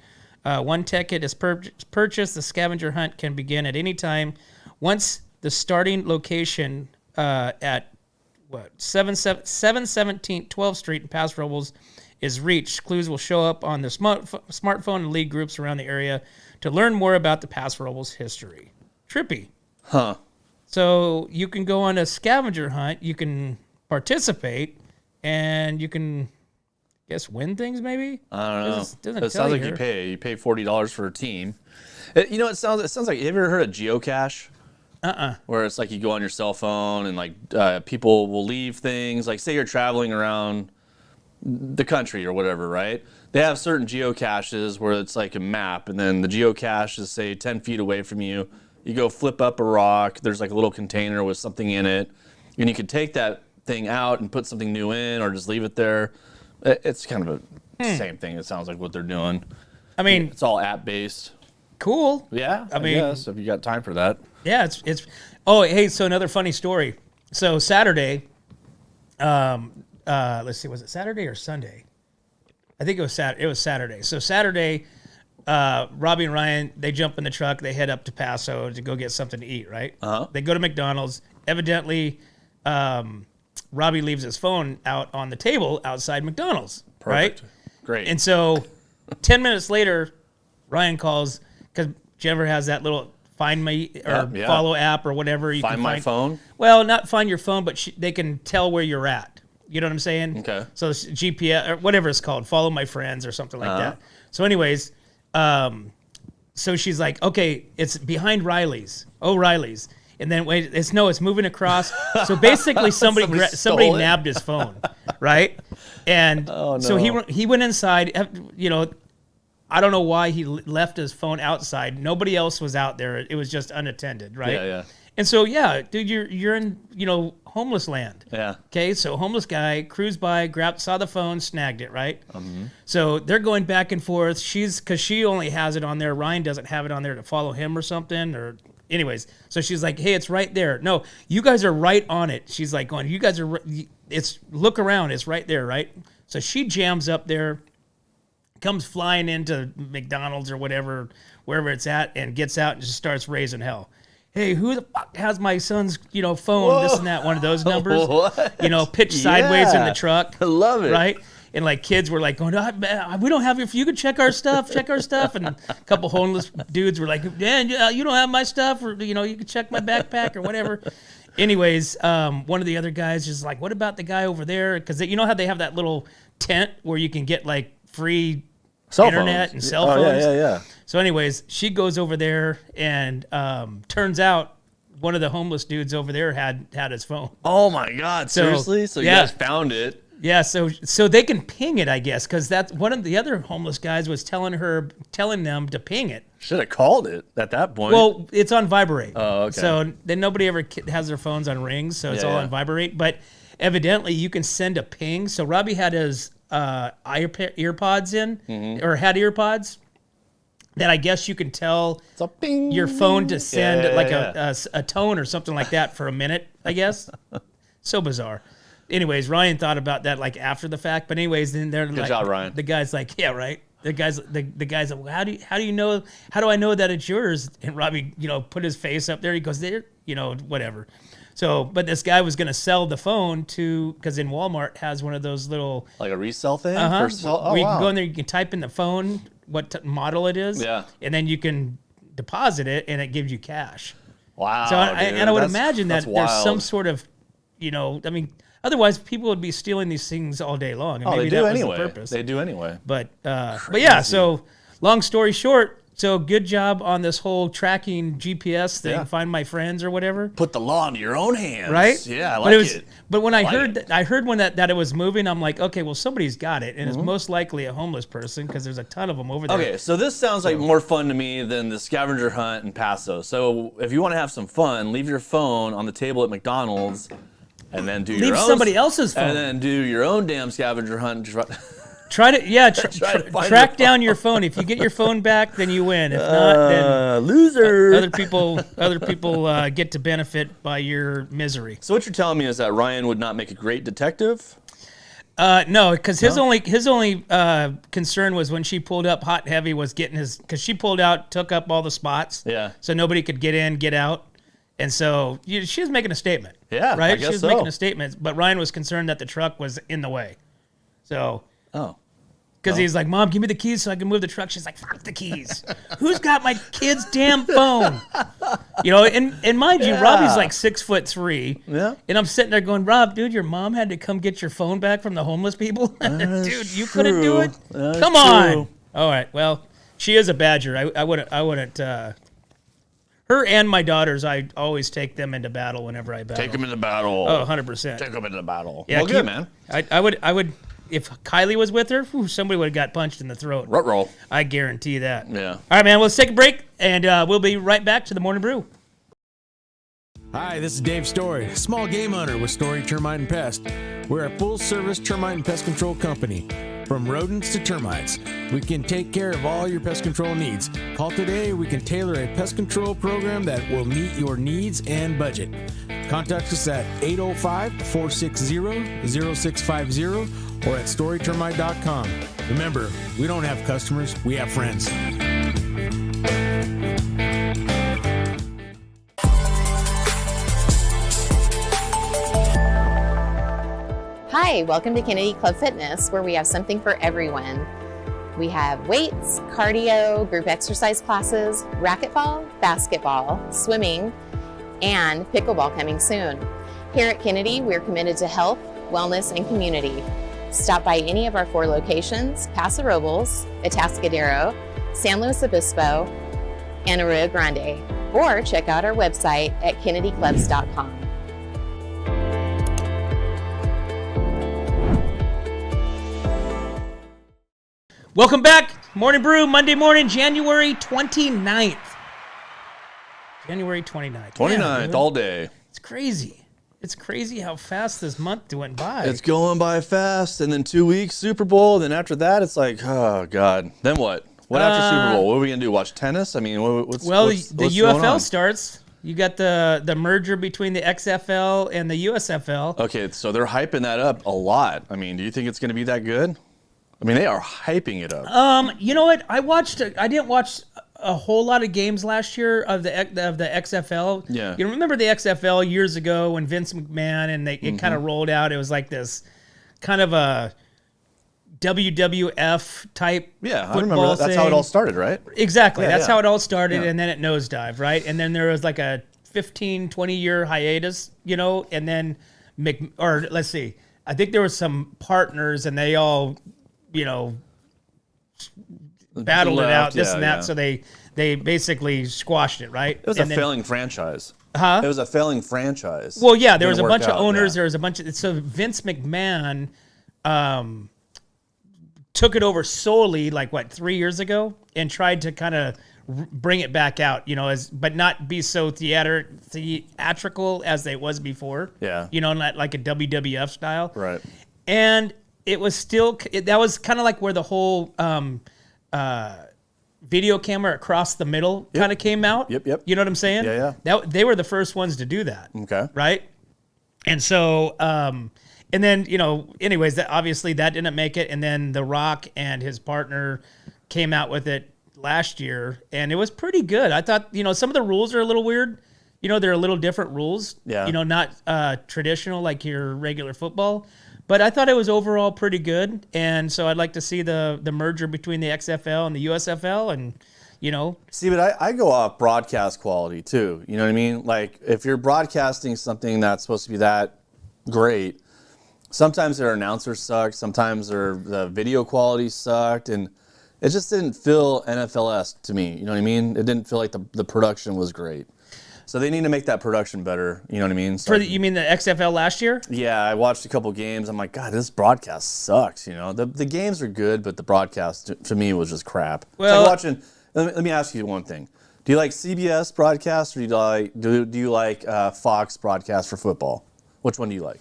One ticket is purchased. The scavenger hunt can begin at any time. Once the starting location at 717 12th Street in Paso Robles is reached, clues will show up on the smartphone and lead groups around the area to learn more about the Paso Robles history. Trippy.
Huh.
So you can go on a scavenger hunt, you can participate, and you can, win things maybe?
I don't know.
Doesn't
It
tell
sounds like
here.
you pay $40 for a team. It sounds like, have you ever heard of geocache? Where it's like you go on your cell phone and like people will leave things. Like say you're traveling around the country or whatever, right? They have certain geocaches where it's like a map, and then the geocache is say 10 feet away from you. You go flip up a rock. There's like a little container with something in it, and you can take that thing out and put something new in, or just leave it there. It's kind of a same thing. It sounds like what they're doing.
I mean,
It's all app based.
cool.
Yeah, I
mean-
guess if you got time for that.
Yeah, it's. Oh, hey, so another funny story. So Saturday, let's see, was it Saturday or Sunday? I think it was Saturday. It was Saturday. So Saturday, Robbie and Ryan, they jump in the truck. They head up to Paso to go get something to eat. Right?
Uh-huh.
They go to McDonald's. Evidently, Robbie leaves his phone out on the table outside McDonald's.
Perfect.
Right?
Great.
And so, 10 minutes later, Ryan calls because Jennifer has that little Find Me or
Yeah.
Follow app or whatever. You
Find
can
My Phone?
Well, not find your phone, but they can tell where you're at. You know what I'm saying?
Okay.
So it's GPS or whatever it's called, Follow My Friends or something like that. So, anyways, so she's like, okay, it's behind Riley's. Oh, Riley's. And then wait, it's moving across. So basically, somebody
stole it.
nabbed his phone, right? And so he went inside. I don't know why he left his phone outside. Nobody else was out there. It was just unattended, right?
Yeah.
And so dude, you're in homeless land.
Yeah.
Okay, so homeless guy cruised by, saw the phone, snagged it, right? So they're going back and forth. Because she only has it on there. Ryan doesn't have it on there to follow him or something. Or anyways, so she's like, hey, it's right there. No, you guys are right on it. She's like going, you guys are. Look around. It's right there, right? So she jams up there, comes flying into McDonald's or whatever, wherever it's at, and gets out and just starts raising hell. Hey, who the fuck has my son's, phone, this and that, one of those numbers,
What?
pitched sideways in the truck.
I love it.
Right? and like kids were like going, we don't have if you could check our stuff, and a couple homeless dudes were like, man, you don't have my stuff, or you can check my backpack or whatever. Anyways, one of the other guys is like, what about the guy over there? Because you know how they have that little tent where you can get like free internet and cell phones.
Yeah.
So anyways, she goes over there, and turns out one of the homeless dudes over there had his phone.
Oh my God! Seriously? So you guys found it?
Yeah. So they can ping it, I guess, because that's one of the other homeless guys was telling them to ping it.
Should have called it at that point.
Well, it's on vibrate.
Oh, okay.
So then nobody ever has their phones on rings, so it's all on vibrate. But evidently, you can send a ping. So Robbie had his earpods in, or had earpods. That I guess you can tell your phone to send a tone or something like that for a minute, I guess. So bizarre. Anyways, Ryan thought about that like after the fact. But anyways, then they're
Good
like,
job, Ryan.
The guy's like, yeah, right. The guy's like, well, how do you know? How do I know that it's yours? And Robbie, put his face up there. He goes, there, whatever. So, but this guy was going to sell the phone because in Walmart has one of those little
like a resell thing.
where you can go in there, you can type in the phone what model it is, and then you can deposit it, and it gives you cash.
Wow.
So I would imagine that
that's
there's
wild.
some sort of, otherwise people would be stealing these things all day long. And maybe
they do
that was
anyway.
the purpose.
They do anyway.
But yeah. So long story short. So good job on this whole tracking GPS thing.
Yeah.
Find my friends or whatever.
Put the law in your own hands.
Right?
Yeah, I like it.
But when I heard when that it was moving, I'm like, okay, well somebody's got it, and it's most likely a homeless person because there's a ton of them over there.
Okay, so this sounds like more fun to me than the scavenger hunt in Paso. So if you want to have some fun, leave your phone on the table at McDonald's, and then
leave somebody else's phone,
and then do your own damn scavenger hunt.
Try to track down your phone. If you get your phone back, then you win. If not, then
loser.
Other people get to benefit by your misery.
So what you're telling me is that Ryan would not make a great detective?
No, because his only concern was when she pulled up hot and heavy was getting because she pulled out, took up all the spots.
Yeah.
So nobody could get in, get out. And so she was making a statement.
Yeah,
right?
I guess
she was making a statement, but Ryan was concerned that the truck was in the way. So.
Oh.
Because he's like, Mom, give me the keys so I can move the truck. She's like, fuck the keys. Who's got my kid's damn phone? And mind you, Robbie's like 6'3".
Yeah.
And I'm sitting there going, Rob, dude, your mom had to come get your phone back from the homeless people? Dude, you couldn't do it? Come on. All right. Well, she is a badger. I wouldn't. Her and my daughters, I always take them into battle whenever I battle.
Take them into battle.
Oh, 100%.
Take them into battle.
Yeah,
well, good, man.
I would. If Kylie was with her, somebody would have got punched in the throat.
Ruh-roh.
I guarantee that.
Yeah.
All right, man. Well, let's take a break, and we'll be right back to the Morning Brew.
Hi, this is Dave Story, small game hunter with Story Termite and Pest. We're a full-service termite and pest control company. From rodents to termites, we can take care of all your pest control needs. Call today. We can tailor a pest control program that will meet your needs and budget. Contact us at 805-460-0650 or at storytermite.com. Remember, we don't have customers, we have friends.
Hi, welcome to Kennedy Club Fitness, where we have something for everyone. We have weights, cardio, group exercise classes, racquetball, basketball, swimming, and pickleball coming soon. Here at Kennedy, we're committed to health, wellness, and community. Stop by any of our 4 locations: Paso Robles, Atascadero, San Luis Obispo, and Arroyo Grande, or check out our website at kennedyclubs.com.
Welcome back. Morning Brew, Monday morning, January 29th. January 29th.
29th,
Yeah,
all day.
It's crazy. It's crazy how fast this month went by.
It's going by fast, and then 2 weeks, Super Bowl. Then after that, it's like, oh, God. Then what? What after Super Bowl? What are we going to do, watch tennis? I mean, what's
the
what's going
UFL
on?
starts. You got the merger between the XFL and the USFL.
Okay, so they're hyping that up a lot. I mean, do you think it's going to be that good? I mean, they are hyping it up.
You know what? I didn't watch a whole lot of games last year of the XFL.
Yeah.
You remember the XFL years ago when Vince McMahon and it kind of rolled out. It was like this kind of a WWF type
Yeah, I
football
remember that's how it
thing.
all started, right?
Exactly.
Yeah,
That's
yeah.
how it all started,
Yeah.
and then it nosedived, right? And then there was like a 15, 20-year hiatus, and then let's see. I think there were some partners, and they all, battled it out, this and that,
yeah.
so they basically squashed it, right?
It was a failing franchise.
Huh?
It was a failing franchise.
Well, yeah, there was a
Didn't
bunch
work
of
out,
owners.
yeah.
There was a bunch of so Vince McMahon took it over solely, 3 years ago, and tried to kind of bring it back out, but not be so theatrical as it was before.
Yeah.
Not like a WWF style.
Right.
And it was still that was kind of like where the whole video camera across the middle kind of came out.
Yep.
You know what I'm saying?
Yeah.
They were the first ones to do that.
Okay.
Right. And so, and then, anyways, obviously that didn't make it. And then The Rock and his partner came out with it last year, and it was pretty good. I thought, some of the rules are a little weird. They're a little different rules.
Yeah.
Not traditional like your regular football. But I thought it was overall pretty good, and so I'd like to see the merger between the XFL and the USFL, and
See, but I go off broadcast quality too. You know what I mean? Like if you're broadcasting something that's supposed to be that great, sometimes their announcers sucked, sometimes the video quality sucked, and it just didn't feel NFL-esque to me. You know what I mean? It didn't feel like the production was great. So they need to make that production better. You know what I mean? So,
you mean the XFL last year?
yeah, I watched a couple games. I'm like, God, this broadcast sucks. The games are good, but the broadcast to me was just crap.
Well-
it's like watching. Let me ask you one thing. Do you like CBS broadcast, or do you like Fox broadcast for football? Which one do you like?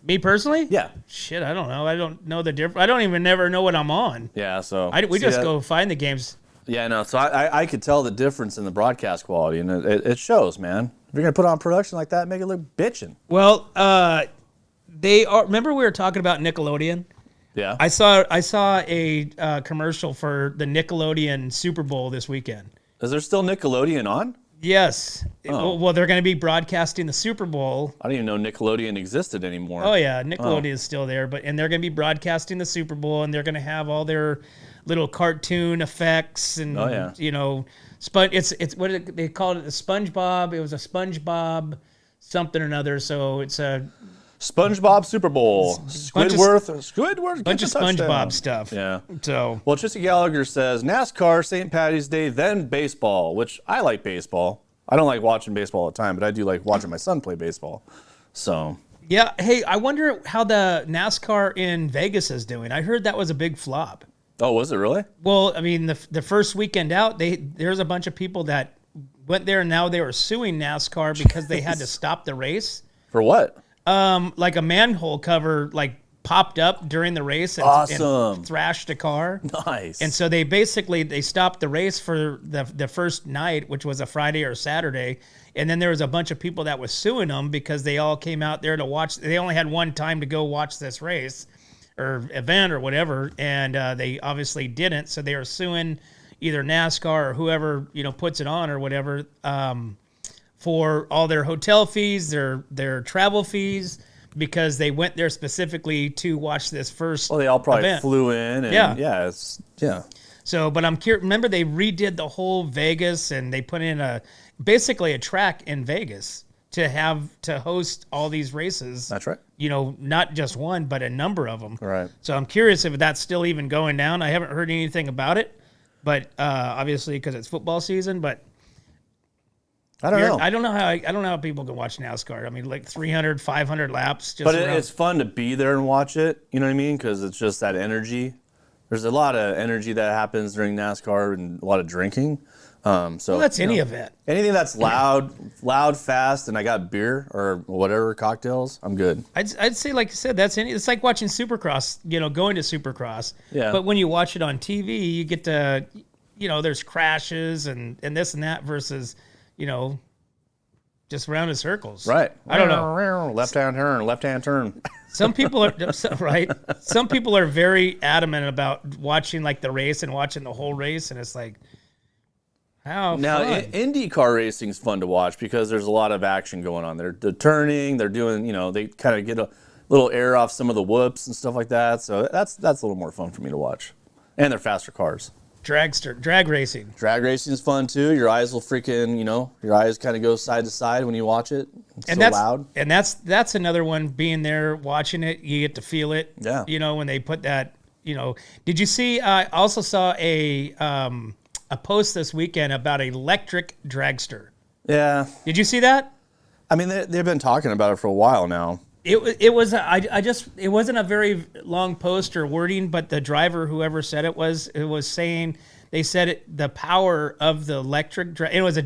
Me personally?
Yeah.
Shit, I don't know. I don't know the difference. I don't even never know what I'm on.
Yeah. So
We
see
just
that?
go find the games.
Yeah, no. So I could tell the difference in the broadcast quality, and it shows, man. If you're gonna put on production like that, make it look bitchin'.
Well, they are. Remember we were talking about Nickelodeon?
Yeah.
I saw a commercial for the Nickelodeon Super Bowl this weekend.
Is there still Nickelodeon on?
Yes.
Oh.
Well, they're going to be broadcasting the Super Bowl.
I didn't even know Nickelodeon existed anymore.
Oh yeah, Nickelodeon is still there, and they're going to be broadcasting the Super Bowl, and they're going to have all their little cartoon effects and
Oh, yeah.
it's what they called it, the SpongeBob. It was a SpongeBob something or another. So it's a
SpongeBob Super Bowl.
bunch of-
Squidward.
bunch of
gets a touchdown.
SpongeBob stuff.
Yeah.
So
Well, Tristan Gallagher says NASCAR, St. Patty's Day, then baseball, which I like baseball. I don't like watching baseball all the time, but I do like watching my son play baseball. So,
yeah, hey, I wonder how the NASCAR in Vegas is doing. I heard that was a big flop.
oh, was it really?
Well, I mean, the first weekend out, there's a bunch of people that went there, and now they were suing NASCAR because they had to stop the race.
For what?
Like a manhole cover popped up during the race and,
Awesome.
and thrashed a car.
Nice.
And so they stopped the race for the first night, which was a Friday or Saturday. And then there was a bunch of people that was suing them because they all came out there to watch. They only had one time to go watch this race or event or whatever. And they obviously didn't. So they were suing either NASCAR or whoever, puts it on or whatever, for all their hotel fees, their travel fees, because they went there specifically to watch this first
well, they all probably
event.
flew in. And
Yeah.
Yeah.
So, but I'm curious. Remember, they redid the whole Vegas, and they put in basically a track in Vegas to host all these races.
That's right.
Not just one, but a number of them.
Right.
So I'm curious if that's still even going down. I haven't heard anything about it, but obviously because it's football season. But
I don't know.
I don't know how people can watch NASCAR. I mean, like 300, 500 laps. Just
But
around.
it's fun to be there and watch it. You know what I mean? Because it's just that energy. There's a lot of energy that happens during NASCAR and a lot of drinking. So
well, that's any event.
anything that's loud, fast, and I got beer or whatever cocktails, I'm good.
I'd say, like you said, it's like watching Supercross, going to Supercross.
Yeah.
But when you watch it on TV, you get to, there's crashes and this and that versus, just round in circles.
Right.
I don't know.
Left hand turn.
Some people are right. Some people are very adamant about watching like the race and watching the whole race, and it's like, how
Now,
fun.
IndyCar racing is fun to watch because there's a lot of action going on. They're turning, they're doing, they kind of little air off some of the whoops and stuff like that. So that's a little more fun for me to watch. And they're faster cars.
Drag racing.
Drag racing is fun too. Your eyes will freaking, your eyes kind of go side to side when you watch it. It's so loud.
And that's another one. Being there, watching it, you get to feel it.
Yeah.
When they put that. Did you see? I also saw a post this weekend about an electric dragster.
Yeah.
Did you see that?
I mean, they've been talking about it for a while now.
It wasn't a very long post or wording, but the driver, whoever said it was saying, they said the power of the electric it was a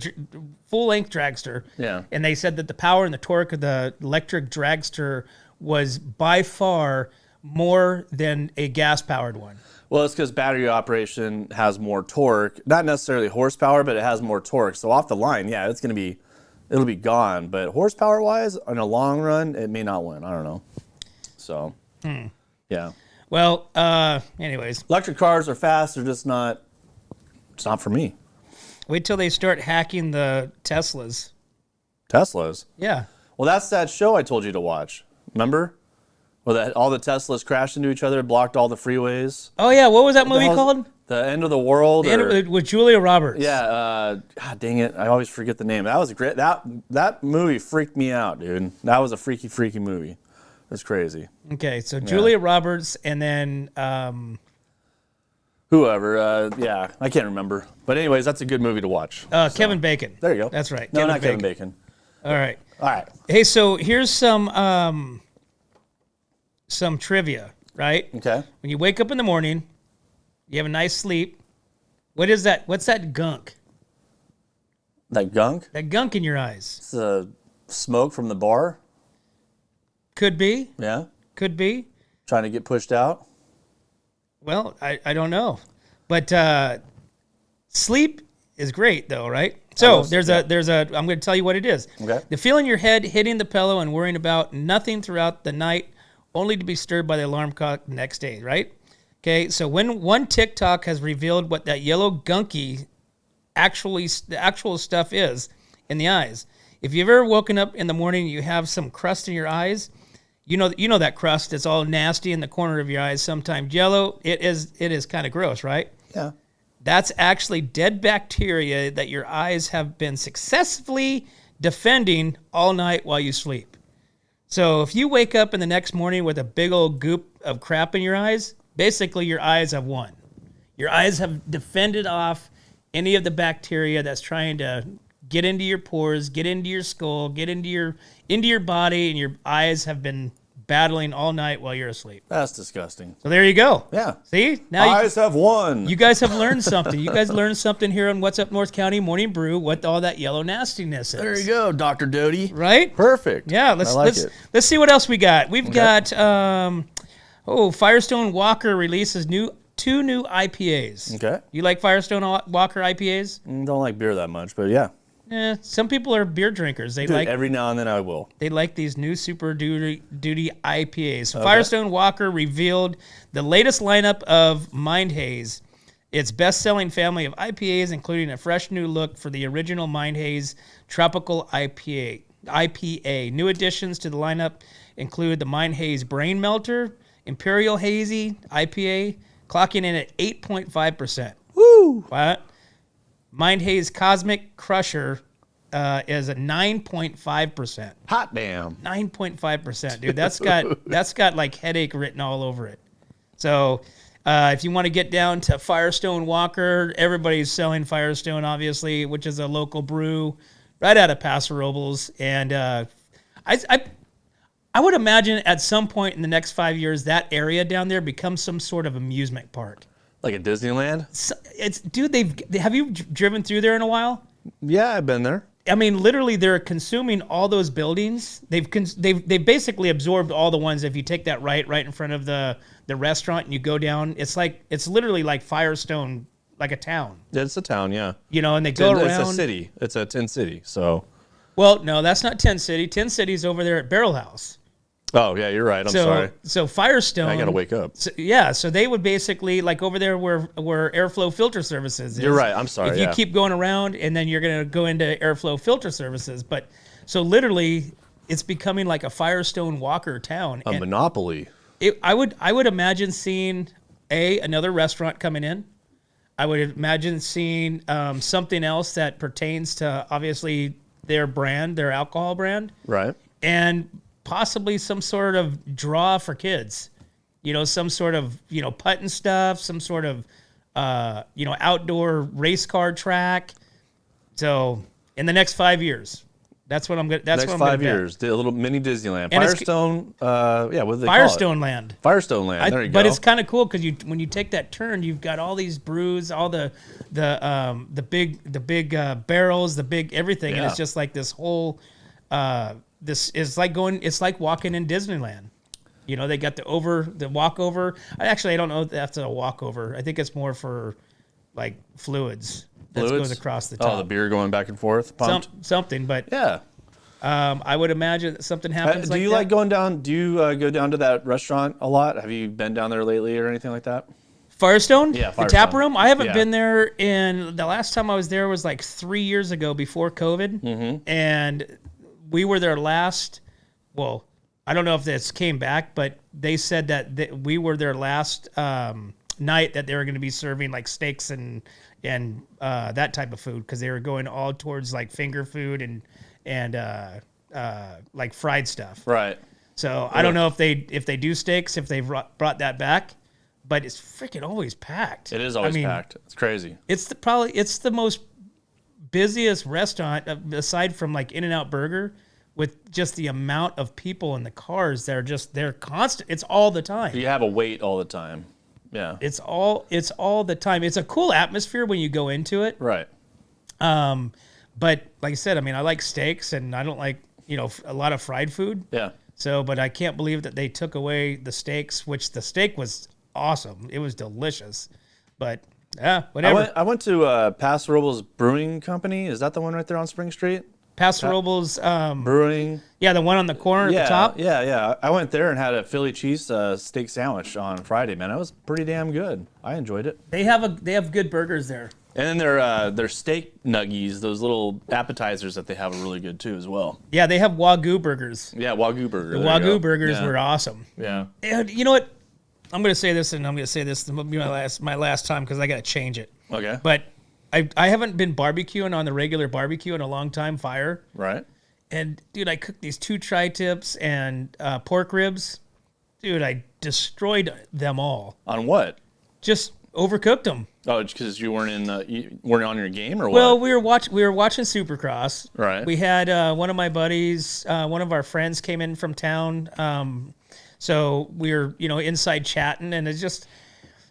full length dragster.
Yeah.
And they said that the power and the torque of the electric dragster was by far more than a gas powered one.
Well, it's because battery operation has more torque, not necessarily horsepower, but it has more torque. So off the line, yeah, it'll be gone. But horsepower wise, in a long run, it may not win. I don't know. So, yeah.
Well, anyways,
electric cars are fast. They're just not. It's not for me.
Wait till they start hacking the Teslas.
Teslas.
Yeah.
Well, that's that show I told you to watch. Remember? Well, all the Teslas crashed into each other, blocked all the freeways.
Oh yeah, what was that movie called?
The End of the World.
With Julia Roberts.
Yeah. God dang it, I always forget the name. That was a great. That movie freaked me out, dude. That was a freaky movie. That's crazy.
Okay, so Julia Roberts, and then
whoever. Yeah, I can't remember. But anyways, that's a good movie to watch.
Kevin Bacon.
There you go.
That's right.
No, not Kevin Bacon.
All right.
All right.
Hey, so here's some trivia, right?
Okay.
When you wake up in the morning, you have a nice sleep. What is that? What's that gunk?
That gunk?
That gunk in your eyes.
It's the smoke from the bar.
Could be.
Yeah.
Could be.
Trying to get pushed out.
Well, I don't know. But sleep is great though, right? So there's a I'm going to tell you what it is.
Okay.
The feeling your head hitting the pillow and worrying about nothing throughout the night, only to be stirred by the alarm clock the next day, right? Okay, so when one TikTok has revealed what that yellow gunky the actual stuff is in the eyes. If you've ever woken up in the morning and you have some crust in your eyes, you know that crust is all nasty in the corner of your eyes, sometimes yellow. It is kind of gross, right?
Yeah.
That's actually dead bacteria that your eyes have been successfully defending all night while you sleep. So if you wake up in the next morning with a big old goop of crap in your eyes, basically your eyes have won. Your eyes have defended off any of the bacteria that's trying to get into your pores, get into your skull, get into your body, and your eyes have been battling all night while you're asleep.
That's disgusting.
So there you go.
Yeah.
See? Now
eyes have won.
You guys have learned something. You guys learned something here on What's Up North County Morning Brew, what all that yellow nastiness is.
There you go, Dr. Doty.
Right?
Perfect.
Yeah, let's see what else we got. We've got Firestone Walker releases two new IPAs.
Okay.
You like Firestone Walker IPAs?
Don't like beer that much, but yeah.
Some people are beer drinkers. They like
every now and then I will.
They like these new Super Duty IPAs. So Firestone Walker revealed the latest lineup of Mind Haze, its best-selling family of IPAs, including a fresh new look for the original Mind Haze Tropical IPA. New additions to the lineup include the Mind Haze Brain Melter, Imperial Hazy IPA, clocking in at 8.5%.
Woo!
What? Mind Haze Cosmic Crusher is a 9.5%.
Hot damn.
9.5%, dude. That's got like headache written all over it. So if you want to get down to Firestone Walker, everybody's selling Firestone, obviously, which is a local brew right out of Paso Robles. And I would imagine at some point in the next 5 years, that area down there becomes some sort of amusement park.
Like a Disneyland?
Have you driven through there in a while?
Yeah, I've been there.
I mean, literally, they're consuming all those buildings. They've basically absorbed all the ones. If you take that right in front of the restaurant and you go down, it's literally like Firestone, like a town.
It's a town, yeah.
And they go around.
It's a city. It's a Tin City. So.
Well, no, that's not Tin City. Tin City's over there at Barrel House.
Oh, yeah, you're right. I'm sorry.
So Firestone...
I got to wake up.
So they would basically, like over there where Airflow Filter Services is.
You're right. I'm sorry,
If you keep going around, and then you're going to go into Airflow Filter Services. But, so literally, it's becoming like a Firestone Walker town.
A
And
monopoly.
I would imagine seeing another restaurant coming in. I would imagine seeing something else that pertains to obviously their brand, their alcohol brand,
Right.
and possibly some sort of draw for kids. Some sort of putting stuff, some sort of outdoor race car track. So in the next 5 years, that's what I'm going. That's
Next
what I'm
5
gonna bet.
years, a little mini Disneyland.
And it's-
Firestone, what do they
Firestone
call it?
Land.
Firestone Land, there you go.
But it's kind of cool because when you take that turn, you've got all these brews, all the big barrels, the big everything, and
Yeah.
it's just like this whole. This is like It's like walking in Disneyland. They got the walkover. I don't know if that's a walkover. I think it's more for like fluids that
Fluids?
goes across the top.
Oh, the beer going back and forth, pumped.
Something, but
Yeah.
I would imagine that something happens.
Do you
that.
like going down? Do you go down to that restaurant a lot? Have you been down there lately or anything like that?
Firestone?
Yeah,
The tap
Firestone.
room? I haven't
Yeah.
been there the last time I was there was like 3 years ago before COVID.
Mm-hmm.
And we were there well, I don't know if this came back, but they said that we were their last night that they were going to be serving like steaks and that type of food because they were going all towards like finger food and like fried stuff.
Right.
So I don't know if they do steaks, if they've brought that back, but it's freaking always packed.
It is always packed. It's crazy.
It's the most busiest restaurant aside from like In-N-Out Burger, with just the amount of people in the cars. They're constant. It's all the time.
You have a wait all the time. Yeah.
It's all the time. It's a cool atmosphere when you go into it.
Right.
But like I said, I like steaks and I don't like, a lot of fried food.
Yeah.
So, but I can't believe that they took away the steaks, which the steak was awesome. It was delicious. But yeah, whatever.
I went to Paso Robles Brewing Company. Is that the one right there on Spring Street?
Paso Robles,
Brewing.
yeah, the one on the corner at the top.
Yeah. I went there and had a Philly cheese steak sandwich on Friday. Man, that was pretty damn good. I enjoyed it.
They have good burgers there.
And then their steak nuggies, those little appetizers that they have, are really good too as well.
Yeah, they have Wagyu burgers.
Yeah, Wagyu burger.
The
there you go.
Wagyu burgers
Yeah.
were awesome.
Yeah.
And you know what? I'm going to say this, and I'm going to say this will be my last time because I got to change it.
Okay.
But I haven't been barbecuing on the regular barbecue in a long time, fire.
Right.
And dude, I cooked these 2 tri-tips and pork ribs. Dude, I destroyed them all.
On what?
Just overcooked them.
Oh, because you weren't on your game or what?
Well, we were watching Supercross.
Right.
We had one of my buddies, one of our friends came in from town. So we were, inside chatting, and it's just,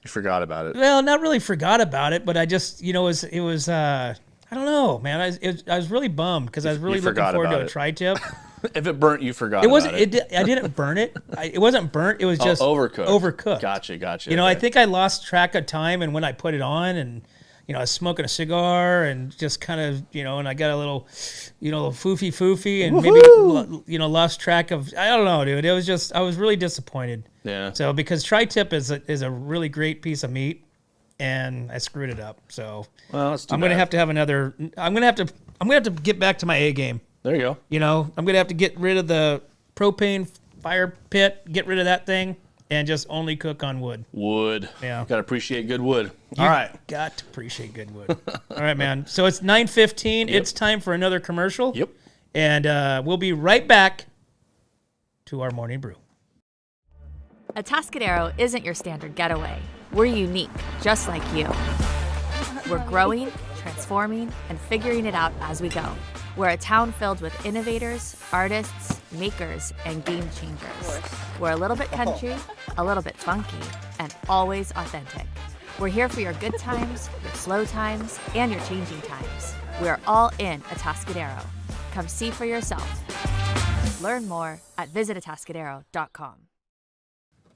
you forgot about it.
well, not really forgot about it, but I just, it was I don't know, man. I was really bummed because I was really looking
forgot
forward to
about
a
it.
tri-tip.
If it burnt, you forgot.
It wasn't.
About it.
I didn't burn it. It wasn't burnt. It was just
overcooked.
Overcooked.
Gotcha.
I
Okay.
think I lost track of time, and when I put it on, and I was smoking a cigar, and just kind of, and I got a little, foofy, and maybe, lost track of. I don't know, dude. It was just I was really disappointed.
Yeah.
So because tri-tip is a really great piece of meat, and I screwed it up. So
Well, that's too
I'm gonna
bad.
have to have another. I'm gonna have to get back to my A game.
There you go.
I'm going to have to get rid of the propane fire pit, get rid of that thing, and just only cook on wood.
Wood.
Yeah.
Got to appreciate good wood. All right.
Got to appreciate good wood. All right, man. So it's 9:15. It's time for another commercial.
Yep.
And we'll be right back to our morning brew.
Atascadero isn't your standard getaway. We're unique, just like you. We're growing, transforming, and figuring it out as we go. We're a town filled with innovators, artists, makers, and game changers. We're a little bit country, a little bit funky, and always authentic. We're here for your good times, your slow times, and your changing times. We're all in Atascadero. Come see for yourself. Learn more at visitatascadero.com.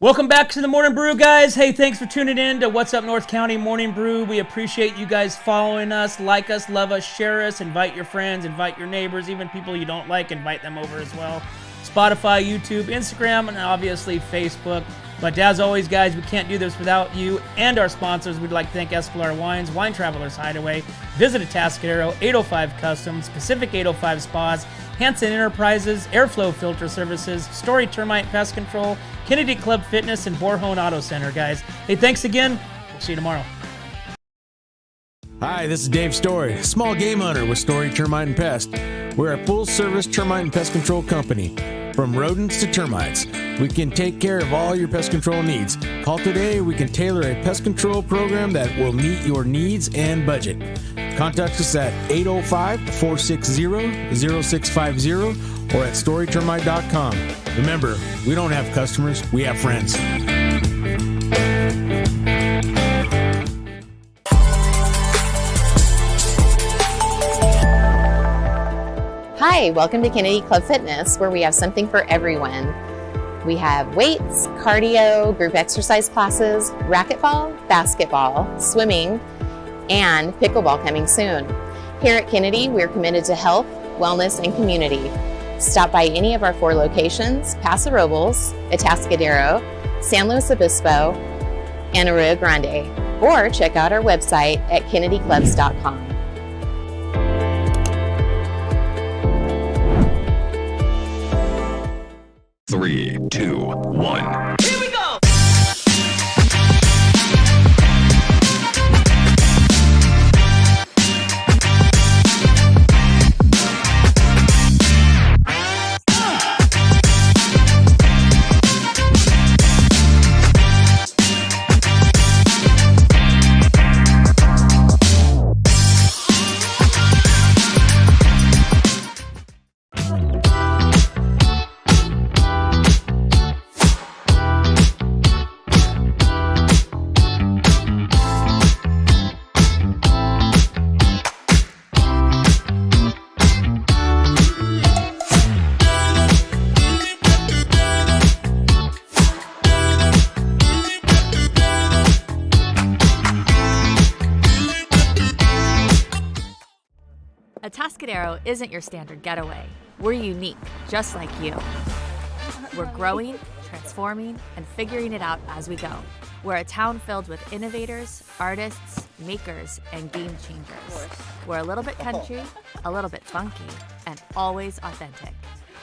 Welcome back to the Morning Brew, guys. Hey, thanks for tuning in to What's Up North County Morning Brew. We appreciate you guys following us, like us, love us, share us, invite your friends, invite your neighbors, even people you don't like, invite them over as well. Spotify, YouTube, Instagram, and obviously Facebook. But as always, guys, we can't do this without you and our sponsors. We'd like to thank Escalar Wines, Wine Travelers Hideaway, Visit Atascadero, 805 Customs, Pacific 805 Spas, Hanson Enterprises, Airflow Filter Services, Story Termite Pest Control, Kennedy Club Fitness, and Borhone Auto Center, guys. Hey, thanks again. We'll see you tomorrow.
Hi, this is Dave Story, small game hunter with Story Termite and Pest. We're a full-service termite and pest control company. From rodents to termites, we can take care of all your pest control needs. Call today, we can tailor a pest control program that will meet your needs and budget. Contact us at 805-460-0650 or at storytermite.com. Remember, we don't have customers, we have friends.
Hi, welcome to Kennedy Club Fitness, where we have something for everyone. We have weights, cardio, group exercise classes, racquetball, basketball, swimming, and pickleball coming soon. Here at Kennedy, we're committed to health, wellness, and community. Stop by any of our 4 locations: Paso Robles, Atascadero, San Luis Obispo, and Arroyo Grande, or check out our website at kennedyclubs.com.
3, 2, 1.
Here we go!
Atascadero isn't your standard getaway. We're unique, just like you. We're growing, transforming, and figuring it out as we go. We're a town filled with innovators, artists, makers, and game changers. We're a little bit country, a little bit funky, and always authentic.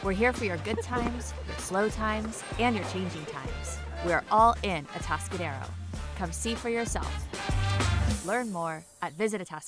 We're here for your good times, your slow times, and your changing times. We're all in Atascadero. Come see for yourself. Learn more at visitatascadero.com.